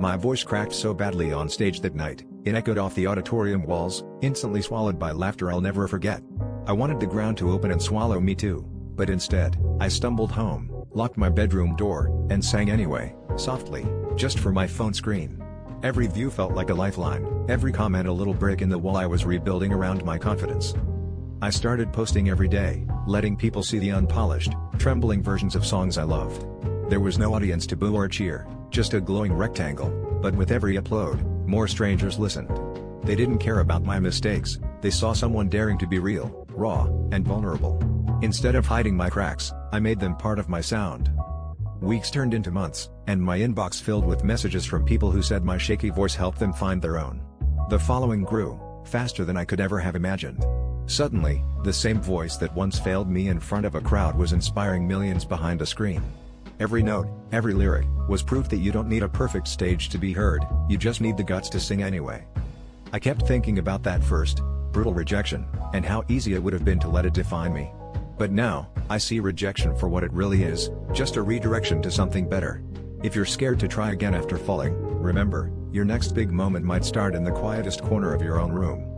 My voice cracked so badly on stage that night, it echoed off the auditorium walls, instantly swallowed by laughter I'll never forget. I wanted the ground to open and swallow me too, but instead, I stumbled home, locked my bedroom door, and sang anyway, softly, just for my phone screen. Every view felt like a lifeline, every comment a little brick in the wall I was rebuilding around my confidence. I started posting every day, letting people see the unpolished, trembling versions of songs I loved. There was no audience to boo or cheer, just a glowing rectangle, but with every upload, more strangers listened. They didn't care about my mistakes, they saw someone daring to be real, raw, and vulnerable. Instead of hiding my cracks, I made them part of my sound. Weeks turned into months, and my inbox filled with messages from people who said my shaky voice helped them find their own. The following grew, faster than I could ever have imagined. Suddenly, the same voice that once failed me in front of a crowd was inspiring millions behind a screen. Every note, every lyric, was proof that you don't need a perfect stage to be heard, you just need the guts to sing anyway. I kept thinking about that first, brutal rejection, and how easy it would have been to let it define me. But now, I see rejection for what it really is, just a redirection to something better. If you're scared to try again after falling, remember, your next big moment might start in the quietest corner of your own room.